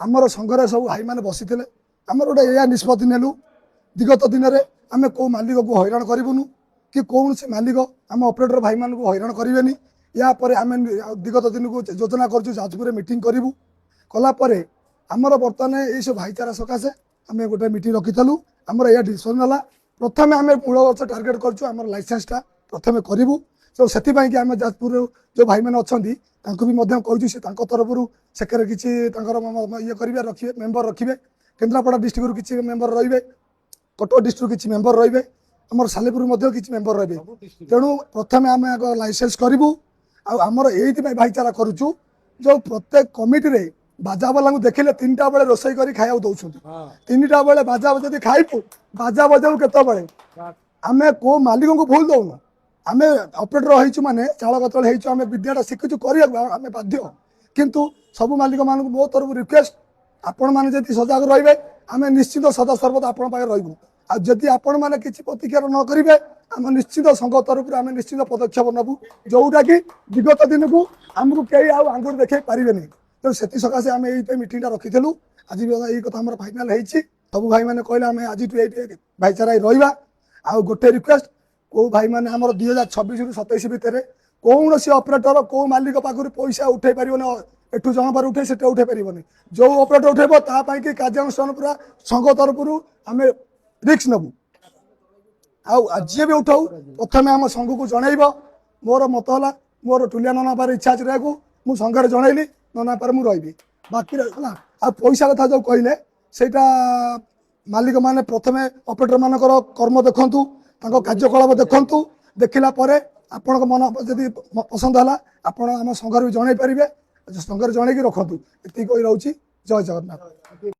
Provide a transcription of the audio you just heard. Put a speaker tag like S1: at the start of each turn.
S1: आमर संघरे सब भाई मैंने बसी आमर गोटे या निष्पत्ति नेलु विगत दिन में आम कौ मालिक को हैरान करूँ कि कौन से मालिक आम ऑपरेटर भाई मान को हैरान करेनि या आम विगत दिन को योजना कर जाजपुर मीटिंग करूँ कलापर आमर बर्तमान ये सब भाईचारा सकाशे आम गोटे मीटिंग रखीलु आमर यह डिसीजन है प्रथम आम मूल वर्ष टार्गेट कर लाइसेंसटा प्रथम करूँ तो से आम जाजपुर जो भाई मैंने अच्छा कहूँ तरफ सेक्रे किसी ये करेंगे रखिए मेम्बर रखिए केन्द्रापड़ा डिस्ट्रिक्ट किसी मेम्बर रे कटक डिस्ट्रिक्ट किसी मेम्बर रे आम सालेपुर किसी मेम्बर रे तेणु प्रथम आम लाइसेंस करूँ आमर ये भाईचारा करुचु जो प्रत्येक कमिटी रे बाजा वाला देखिले 3टा बेले रोसई कर खाया दौरान 3टा बेले बाजा जब खाइबू बाजा बजाऊ केत आम को मालिक को भूल दौन आम ऑपरेटर हो माने चाल कतल आम विद्याटा शिखुचु करें बाध्य किंतु सब मालिक मान मो तरफ रिक्वेस्ट आपण मैंने जब सजग रे आम निश्चित सदा सर्वदा आपण पाखे रही आदि आपण मैंने किसी प्रतिक्रिया न करेंगे आम निश्चित संघ तरफ आम निश्चित पदक्षेप नबू जोटा कि विगत दिन को आमको कई आंगुर देखे पारे तो से सकाशे आम ये मीटिंगटा रखीलु आज ये कथा आम फाइनाल हो सब भाई मैंने कहले आम आज भाईचारा रहा आ गोटे रिक्वेस्ट कौ भाई मैंने आम 2026 रु 27 भितर कौन सी ऑपरेटर कौ मालिक पाखु पैसा उठे पार एठू जन पर उठे से उठे पार जो ऑपरेटर उठेब तापाई कि कार्यानुष्ठान पूरा संघ तरफ आम रिक्स नबू आजी भी उठाऊ प्रथम आम संघ को जनइब मोर मत है मोर टुलिया नना पार इच्छा अच्छे रहा मुझ संघे जनइली नना पार मुझे रही बाकी आ पैसा कथा जो कहले सेटा मालिक माने प्रथम ऑपरेटर मानकर कर्म देखंतु तांको कार्यकलाप देखंतु देखिला परे आपण मन जदि पसंद है आपण आम संघर भी जन पारे संघर जन रखु ये कही रही जय जगन्नाथ।